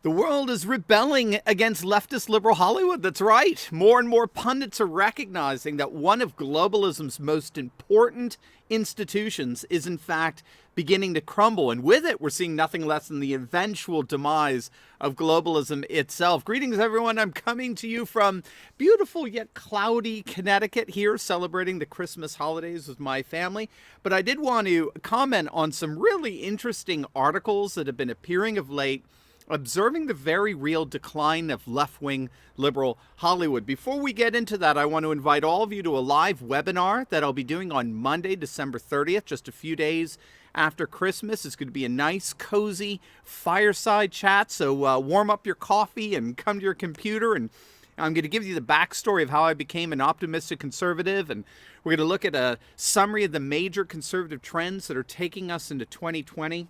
The world is rebelling against leftist liberal Hollywood. That's right. More and more pundits are recognizing that one of globalism's most important institutions is, in fact, beginning to crumble. And with it, we're seeing nothing less than the eventual demise of globalism itself. Greetings, everyone. I'm coming to you from beautiful yet cloudy Connecticut here, celebrating the Christmas holidays with my family. But I did want to comment on some really interesting articles that have been appearing of late, observing the very real decline of left-wing liberal Hollywood. Before we get into that, I want to invite all of you to a live webinar that I'll be doing on Monday, December 30th, just a few days after Christmas. It's going to be a nice, cozy fireside chat, so warm up your coffee and come to your computer, and I'm going to give you the backstory of how I became an optimistic conservative, and we're going to look at a summary of the major conservative trends that are taking us into 2020.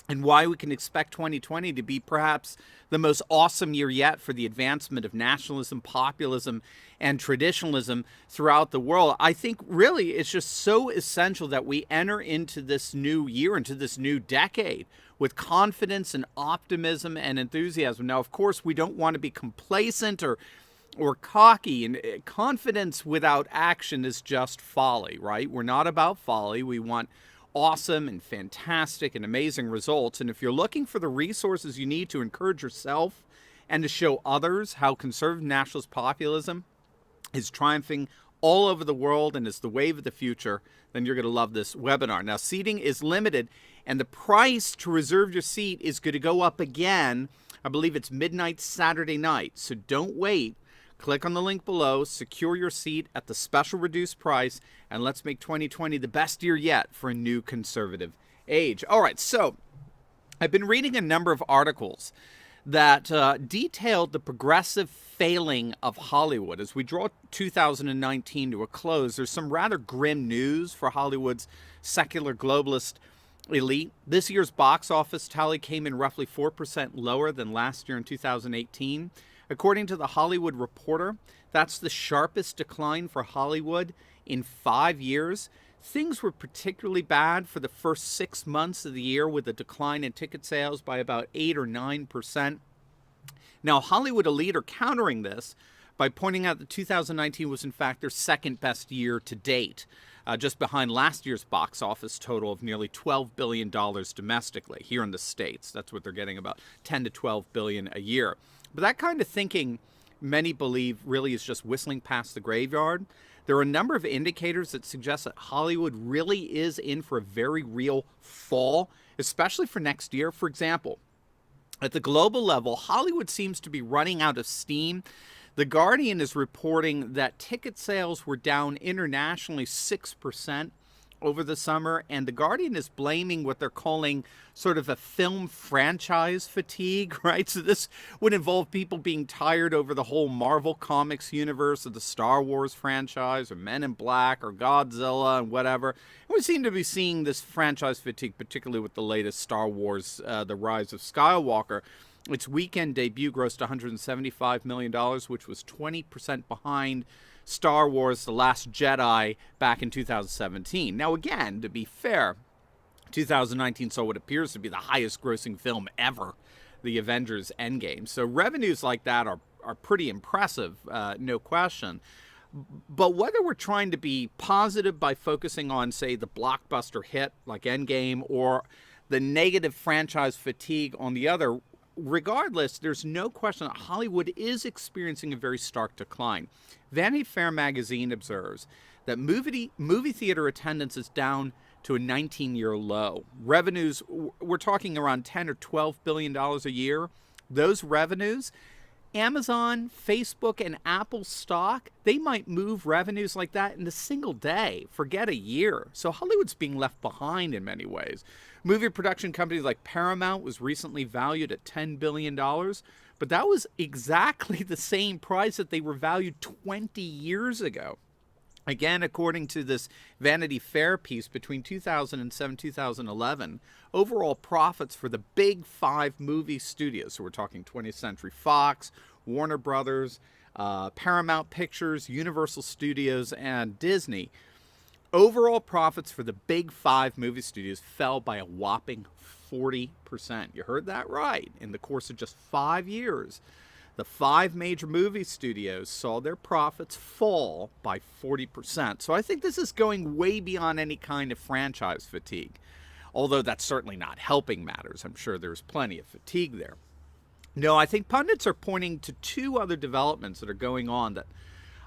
And why we can expect 2020 to be perhaps the most awesome year yet for the advancement of nationalism, populism, and traditionalism throughout the world. I think really it's just so essential that we enter into this new year, into this new decade, with confidence and optimism and enthusiasm. Now, of course, we don't want to be complacent or cocky, and confidence without action is just folly, right? We're not about folly. We want awesome and fantastic and amazing results. And if you're looking for the resources you need to encourage yourself and to show others how conservative nationalist populism is triumphing all over the world and is the wave of the future, then you're going to love this webinar. Now, seating is limited, and the price to reserve your seat is going to go up again. I believe it's midnight Saturday night, so don't wait. Click on the link below, secure your seat at the special reduced price, and let's make 2020 the best year yet for a new conservative age. All right, so I've been reading a number of articles that detailed the progressive failing of Hollywood. As we draw 2019 to a close, there's some rather grim news for Hollywood's secular globalist elite. This year's box office tally came in roughly 4% lower than last year in 2018. According to the Hollywood Reporter, that's the sharpest decline for Hollywood in 5 years. Things were particularly bad for the first 6 months of the year, with a decline in ticket sales by about 8 or 9%. Now, Hollywood elite are countering this by pointing out that 2019 was in fact their second best year to date, just behind last year's box office total of nearly $12 billion domestically here in the States. That's what they're getting, about 10 to 12 billion a year. But that kind of thinking, many believe, really is just whistling past the graveyard. There are a number of indicators that suggest that Hollywood really is in for a very real fall, especially for next year. For example, at the global level, Hollywood seems to be running out of steam. The Guardian is reporting that ticket sales were down internationally 6% over the summer, and the Guardian is blaming what they're calling sort of a film franchise fatigue, right? So this would involve people being tired over the whole Marvel Comics universe, or the Star Wars franchise, or Men in Black, or Godzilla, and whatever. And we seem to be seeing this franchise fatigue, particularly with the latest Star Wars, The Rise of Skywalker. Its weekend debut grossed $175 million, which was 20% behind Star Wars The Last Jedi back in 2017. Now, again, to be fair, 2019 saw what appears to be the highest grossing film ever, the Avengers Endgame. So revenues like that are pretty impressive, no question. But whether we're trying to be positive by focusing on, say, the blockbuster hit like Endgame, or the negative franchise fatigue on the other, regardless, there's no question that Hollywood is experiencing a very stark decline. Vanity Fair magazine observes that movie theater attendance is down to a 19-year low. Revenues, we're talking around $10 or $12 billion a year. Those revenues, Amazon, Facebook, and Apple stock, they might move revenues like that in a single day, forget a year. So Hollywood's being left behind in many ways. Movie production companies like Paramount was recently valued at $10 billion, but that was exactly the same price that they were valued 20 years ago. Again, according to this Vanity Fair piece, between 2007 and 2011, overall profits for the big five movie studios, so we're talking 20th Century Fox, Warner Brothers, Paramount Pictures, Universal Studios, and Disney, overall profits for the big five movie studios fell by a whopping 40%. You heard that right. In the course of just 5 years, the 5 major movie studios saw their profits fall by 40%. So I think this is going way beyond any kind of franchise fatigue, although that's certainly not helping matters. I'm sure there's plenty of fatigue there. No, I think pundits are pointing to 2 other developments that are going on that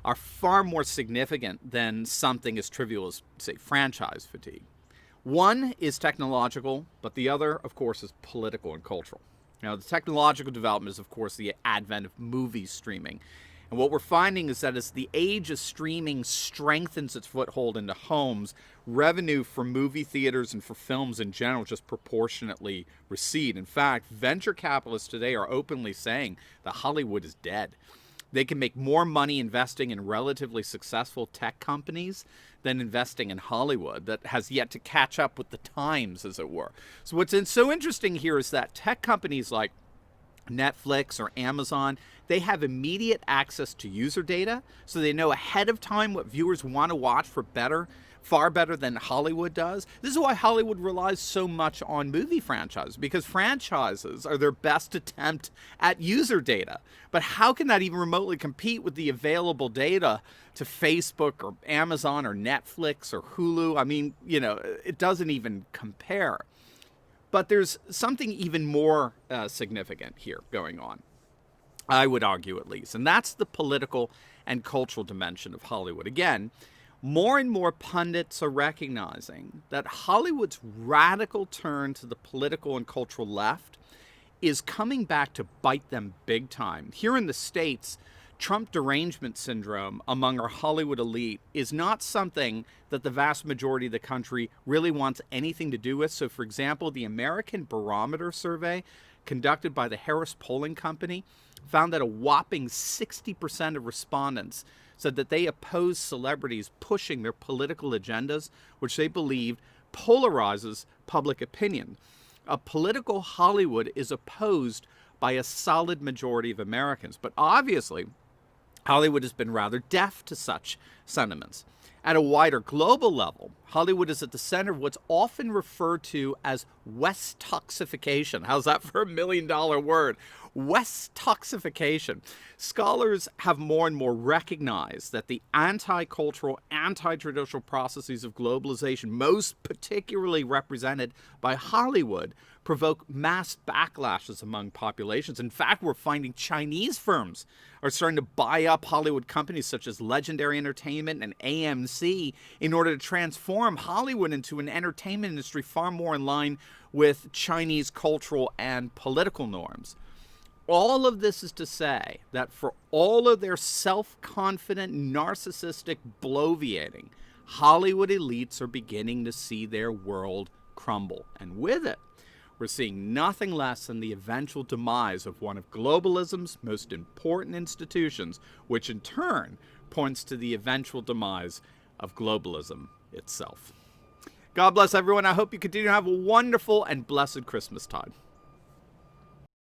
are far more significant than something as trivial as, say, franchise fatigue. One is technological, but the other, of course, is political and cultural. Now, the technological development is, of course, the advent of movie streaming. And what we're finding is that as the age of streaming strengthens its foothold into homes, revenue for movie theaters and for films in general just proportionately recede. In fact, venture capitalists today are openly saying that Hollywood is dead. They can make more money investing in relatively successful tech companies than investing in Hollywood that has yet to catch up with the times, as it were. So what's so interesting here is that tech companies like Netflix or Amazon, they have immediate access to user data, so they know ahead of time what viewers want to watch for far better than Hollywood does. This is why Hollywood relies so much on movie franchises, because franchises are their best attempt at user data. But how can that even remotely compete with the available data to Facebook or Amazon or Netflix or Hulu? I mean, it doesn't even compare. But there's something even more significant here going on, I would argue at least, and that's the political and cultural dimension of Hollywood. Again, more and more pundits are recognizing that Hollywood's radical turn to the political and cultural left is coming back to bite them big time. Here in the States, Trump derangement syndrome among our Hollywood elite is not something that the vast majority of the country really wants anything to do with. So, for example, the American Barometer survey conducted by the Harris Polling Company found that a whopping 60% of respondents said that they oppose celebrities pushing their political agendas, which they believe polarizes public opinion. A political Hollywood is opposed by a solid majority of Americans. But obviously, Hollywood has been rather deaf to such sentiments. At a wider global level, Hollywood is at the center of what's often referred to as West-toxification. How's that for a $1 million word? West-toxification. Scholars have more and more recognized that the anti-cultural, anti-traditional processes of globalization, most particularly represented by Hollywood, provoke mass backlashes among populations. In fact, we're finding Chinese firms are starting to buy up Hollywood companies such as Legendary Entertainment and AMC in order to transform Hollywood into an entertainment industry far more in line with Chinese cultural and political norms. All of this is to say that for all of their self-confident, narcissistic bloviating, Hollywood elites are beginning to see their world crumble. And with it, we're seeing nothing less than the eventual demise of one of globalism's most important institutions, which in turn points to the eventual demise of globalism itself. God bless everyone. I hope you continue to have a wonderful and blessed Christmas time.